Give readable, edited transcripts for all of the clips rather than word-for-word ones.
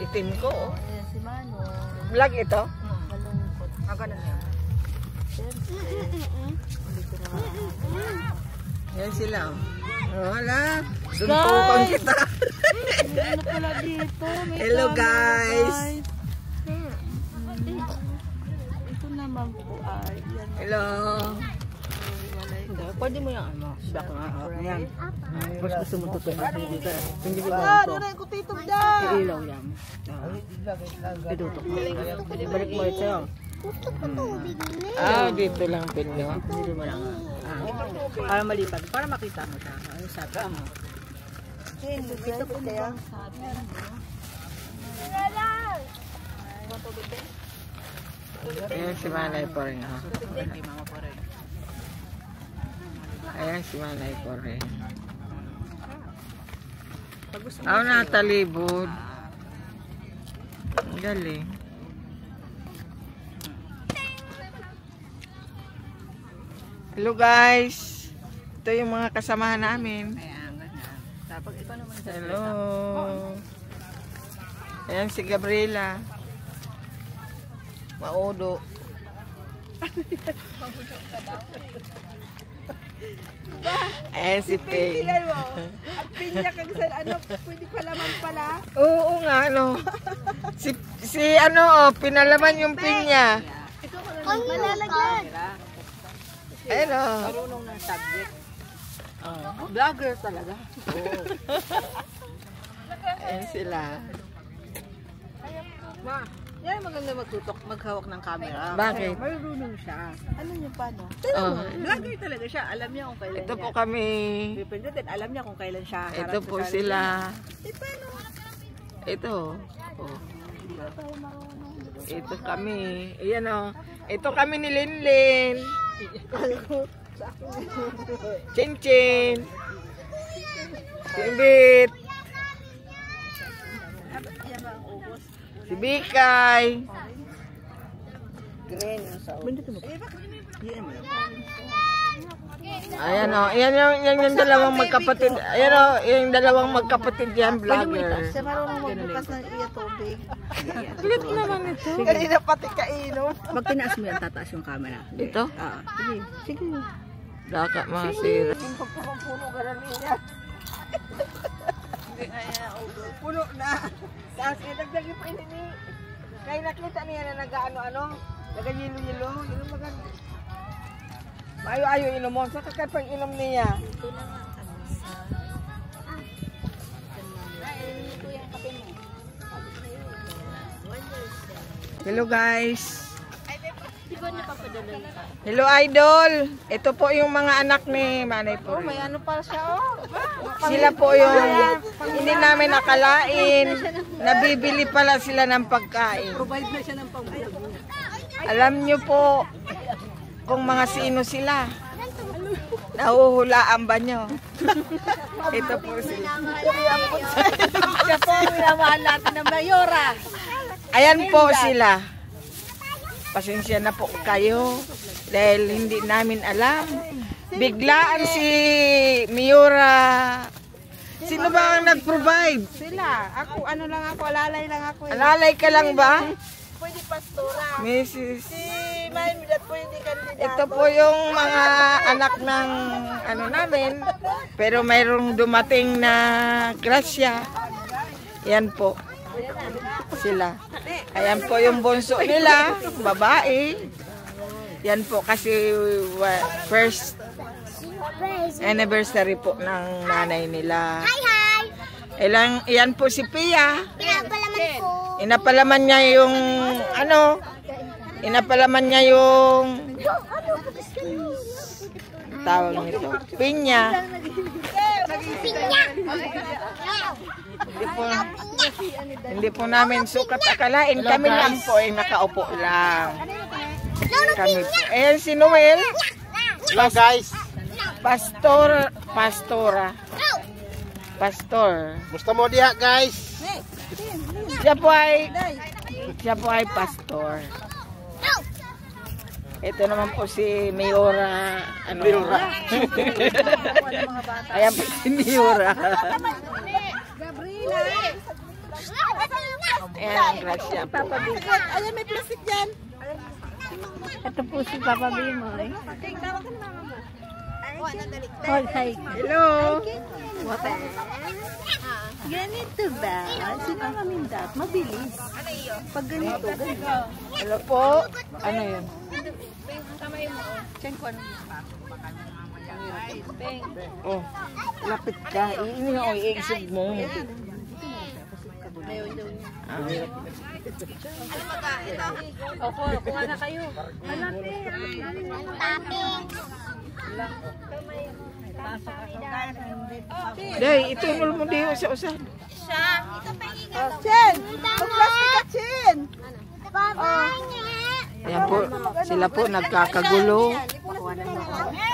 Itim ko. Ayan si Mano. Vlog ito? Malungkot. Ganun yan. Yan sila. Wala. Suntukan kita. Ano pala dito? Hello guys. Ito naman po ay. Hello. Pwede mo yung ano. Back nga. Ayan. Mas gusto mo ito. Hindi ko ba ito? Iilaw yan. Idutok mo. Balik mo ito yun. Dito lang pinyo. Dito mo lang. Para malipat. Para makita mo siya. Ano sabi mo? Dito po kaya. Ayan si Manay po rin. Ayan si Manay po rin. Ako natalibod. Ang galing. Hello guys. Ito yung mga kasamahan namin. Hello. Ayan si Gabriela. Maudo. Ayan si Peg. Ang pinya kag sa ano, pwede palaman pala. Oo nga, ano. Si ano, pinalaman yung pinya. Ito ko lang malalaglag. Ayun o. Marunong ng subject. Vlogger talaga. Ayan sila. Ma, yan maganda magtutok, maghawak ng camera. Bakit? Marunong siya. Ano niyo paano? Vlogger talaga siya. Alam niya kung kailan Ito po kami. Depende din. Alam niya kung kailan siya. Ito po sila. Ito. Oh. Ito kami. Ayan o. Ito kami ni Linlin. Chin-chin. Timbit. Si Bikay. Ayan o. Ayan yung dalawang magkapatid. Ayan o. Yung dalawang magkapatid yan. Vlogger. Siya marunong magbukas ng iya tubig. Kulit naman ito. Kanina pati kainom. Pag tinaas mo yan, tataas yung camera. Dito? Sige. Sige. Daka masira. Puno ka na niya. Puno na. Kasi dagdagin pa ini ni. Kaya nakita niya na nag-ano-ano. Nag-yelo-yelo. Yun maganda. Ayo-ayo inom mo. Sa kakapag inom niya. Hello guys. Hello idol. Ito po yung mga anak ni Manay po. May ano pa siya, Sila po yung hindi namin nakalain. Nabibili pala sila ng pagkain. Provide na siya ng pambuhay. Alam nyo po kung mga sino sila. Nahuhulaan ba nyo? Ito po sila. Siya po ang minamahal natin ng Mayora. Ayan po sila. Pasensya na po kayo dahil hindi namin alam. Biglaan si Miura. Sino ba ang nag-provide? Sila. Ako, ano lang ako, alalay lang ako. Alalay ka lang ba? Pwede pastora. Mrs. Si Maymidad po hindi kandidato. Ito po yung mga anak ng ano namin. Pero mayroong dumating na grasya. Yan po. Sila. Ayan po yung bunso nila. Babae. Yan po kasi first anniversary po ng nanay nila. Hi, hi! Yan po si Pia. Pinapalaman ko. Inapalaman niya yung ano? Inapalaman niya yung tawag nito. Pinya. Pinya! Hindi po namin sukat akalain. Kami lang po ay nakaupo lang. Kami po. Ayan si Noel. Hello guys. Pastora. Gusto mo diha guys? Siya po ay pastor. Ito naman po si Mayora. Ano? Mayora. Ayan po si Mayora. Ayan, Gracia. Papa Bimo. Ayan, may plastic dyan. Ito po si Papa Bimoy. Hello. Ganito ba? Si Mama Mindat, mabilis. Pag ganito, ganito. Hello po. Ano yun? Oh, lapit ka. Ini o i-exit mo. Kuha na kayo. Day, itulol mo diyo sa usan. Chen! Mag-plastic ka, Chen! Ayan po, sila po nagkakagulo.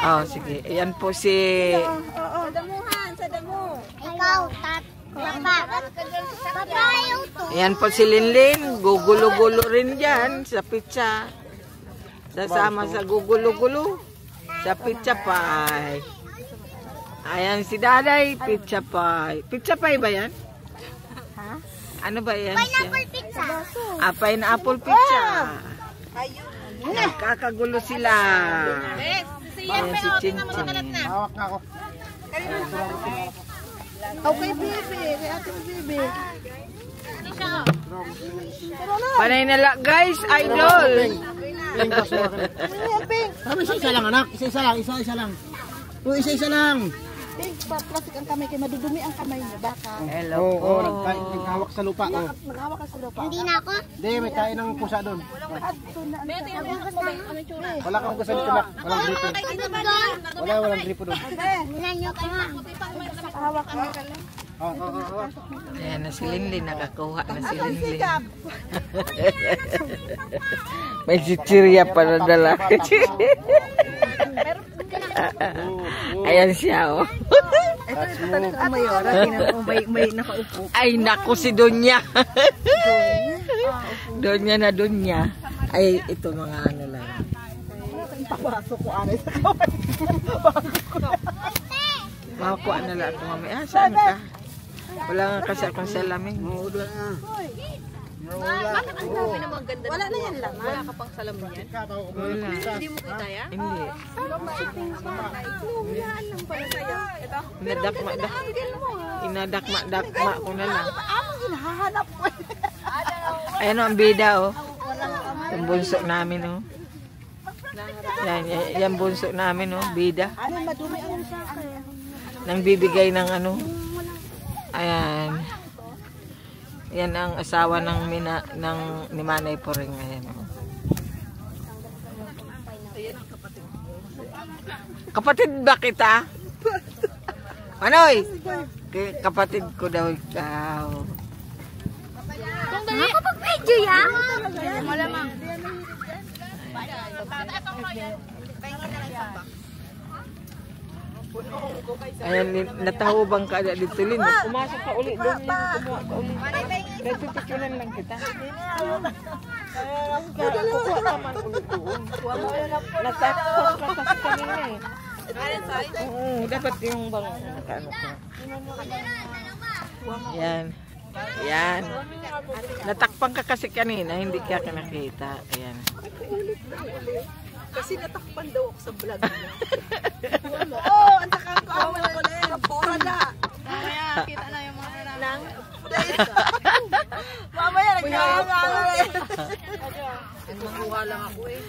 Oh, sige. Ayan po si... Sa damuhan, sa damo. Ikaw, Papa. Papa, ayaw to. Ayan po si Linlin. Gugulo-gulo rin dyan sa pizza. Sasama sa gugulo-gulo. Sa pizza pie. Ayan si Daday, pizza pie. Pizza pie ba yan? Ha? Ano ba yan? Pineapple pizza. Ah, pineapple pizza. Nagkakagulo sila. Ayan si Chinchin. Okay, baby. Kay ate baby. Panay nala, guys, idol. Isa lang anak, isa lang. Isa lang. Pink, plastic ang kamay kay madudumi ang kamay niya. Baka. Hello po. Oo, naghawak sa lupa. Oh. Nag-hawak ka sa lupa. Hindi na ako. Hindi, may kain ng pusa doon. Wala kang gusto dito, nak. Walang gripo. Walang gripo doon. Bilan niyo ka nga. Hawak ka. Ayan na si Linlin, nakakuha na si Linlin. May chichirya pa na dala. Ayan siya, oh. Ito talaga ang mayora. May nakaupo. Ay, naku si Donya. Donya na Donya. Ay, ito mga ano lang. Papasok ko anay sa kamay. Makakuha na lang ito mamaya. Ah, saan ka? Wala nga kasi akong salamin. Wala na yan lang. Wala ka pang salamin yan. Wala. Hindi mo kita yan? Hindi. Inadakma ko na lang. Amang hinahanap ko. Ayan o, ang bida, oh. Yung bunso namin, oh. Yan bunso namin, oh. Bida. Ano, madumi ang sa akin. Nang bibigay ng ano. Ayan. Yan ang asawa ng ni Manay Poring. Ayan, oh. Kapatid ba kita? Manoy! Kapatid ko daw ikaw. Nakapag-video yan? Malamang. Ayan, natahubang ka na dito, Lin. Pumasok ka uli doon, Lin. Kumuha ka uli. Nagtitikunan lang kita. Kukuha ka man ulit doon. Natakot ka kasi kanina eh. Oo, dapat yung bang ano ka. Yan. Yan. Natakpan ka kasi kanina, hindi ka nakita. Ayan. Kasi natakpan daw ako sa vlog niya. Oo, ang takang ko. Wala. Mamaya, kita na yung mga nang. Mamaya, nagkakangalo eh. Nagmakuha lang ako eh.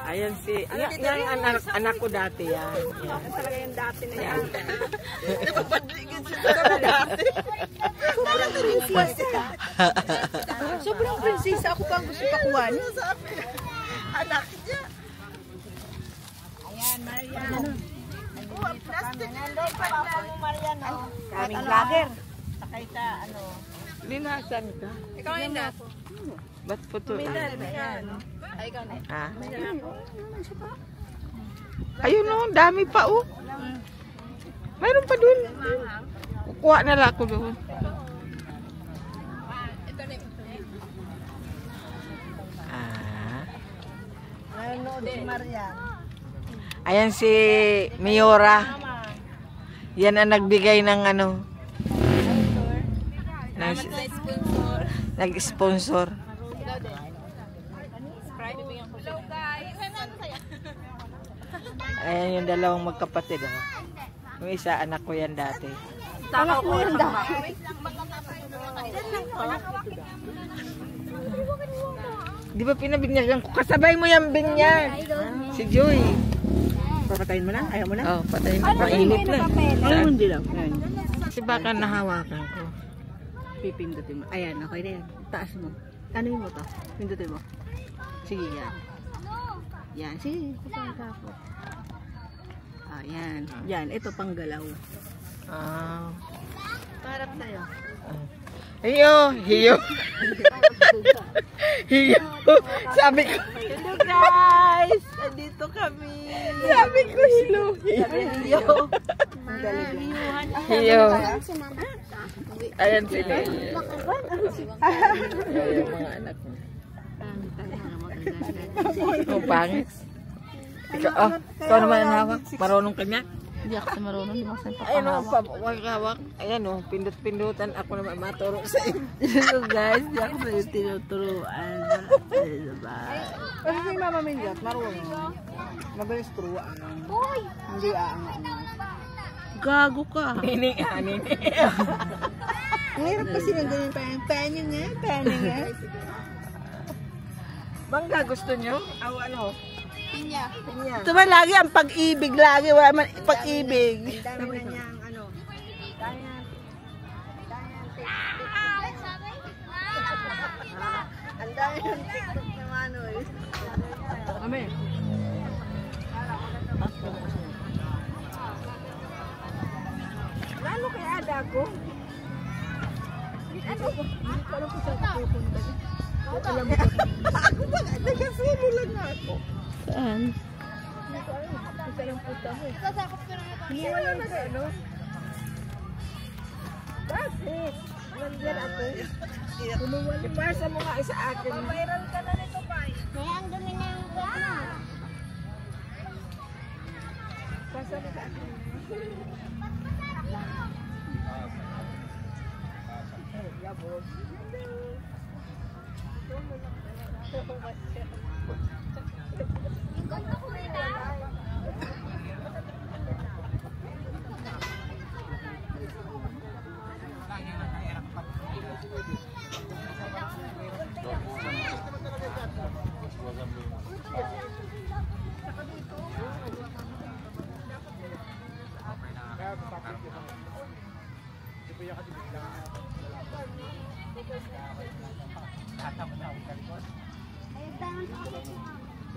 Ayan si, yung anak ko dati yan. Yan. Talaga yung dati na yan. Napapadligin siya dati. Sobrang prinsesa. Sobrang prinsesa. Ako pa ang gusto pakuha niya. Anak niya. Ayan, Marian. Oh, plastic. Papa mo, Marian. Kaming vlogger. Sakay sa ano. Linasan ka? Ikaw yun na. Ba't po to? Ay, ikaw na. Ah. Ayun o, dami pa oh. Mayroon pa dun. Kukuha na lang ako doon. Ah. Ayan si Miora. Yan ang nagbigay ng ano. Nag-sponsor. Ayan yung dalawang magkapatid. Oh. Yung isa, anak ko yan dati. Anak mo yan dati. Di ba pinabinyagan ko? Kasabay mo yung binyag. Si Joy. Papatayin mo na? Ayaw mo na? Oh, patayin mo. Painit na. Ayaw hindi lang. Ayan. Kasi baka nahawakan ko. Pipindutin mo. Ayan, okay na yan. Taas mo. Ano mo to? Pindutin mo. Sige, yan. Yan, sige. Tapos. Ah, yan. Yan, ito panggalaw. Ah. Parap sa'yo. Hiyo, hiyo. Hiyo. Sabi ko. Hello guys! Andito kami. Sabi ko, hiyo. Hiyo. Hiyo. Ayan sila. Ayan yung mga anak mo. Ang pangit. Ikaw naman ang hawak. Marunong ka niya. Hindi ako marunong. Hindi ako Ayan o, hawak. Ayan o, pindot-pindutan. Ako naman maturo sa inyo. So guys, hindi ako sa'yo tinuturuan. Kasi si Mama Minjat, marunong. Mabilis turuan. Hindi Gago ka. Nini. Mahirap kasi ng ganyan panyo nga. Bangga, gusto nyo? Ano? Pinya. Ito ba lagi ang pag-ibig lagi? Wala man pag-ibig. Amen. Lalo kay Ada ko. Alam ko saan ako pupunta. Alam mo ko. Ako ba? Nagkasulo lang ako. Saan? Isa lang punta mo. Hiniwalan ka, ano? Bakit? Nandiyan ako. Ipasa mo nga sa akin. Viral ka na nito, Pai. Kaya ang dumi na yung gana. Pasa mo sa akin. Yung ganda ko nila.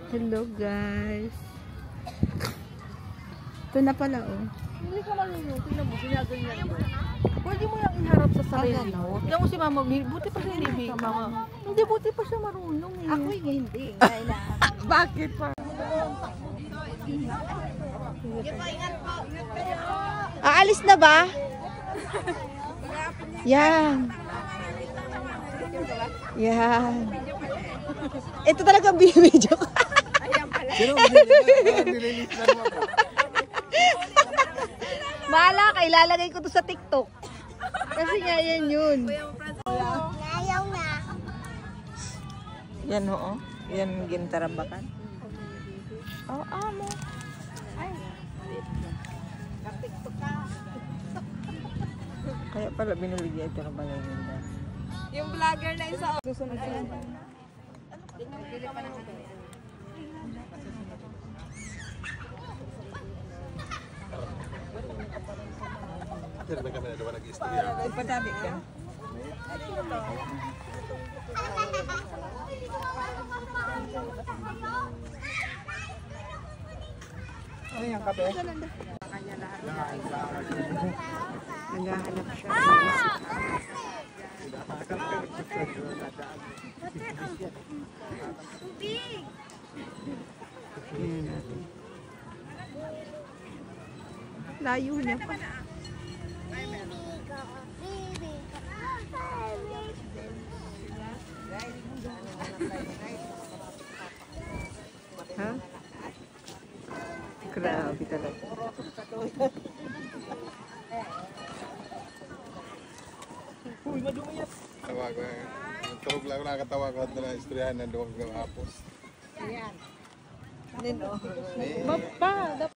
Hello guys. Ito na pala oh. Hindi ka marunong. Tingnan mo, ginaganyan mo. Pwede mo yung iharap sa sarili mo. Tingnan mo si Mama, buti pa siya hindi Mama. Hindi, buti pa siya marunong eh. Ako hindi. Bakit pa? Aalis na ba? Yan. Yan. Ito talaga binibidyo ko. Bahala ka, ilalagay ko to sa TikTok. Kasi nga yan yun. Ayaw na. Yan oo. Yan gintarambakan. Oo, amo. Kaya pala binuli niya ito ng balaginda. Yung vlogger na isa. Ipadabi ka. Ano yung kape? Naghahanap siya. Tingnan natin. Layo niya pa. Ha? Grabe talaga. Tawag ko eh. Turog lang ako nakatawa ko at na istoryahan ng duwag ng hapos. Nino. Bapa,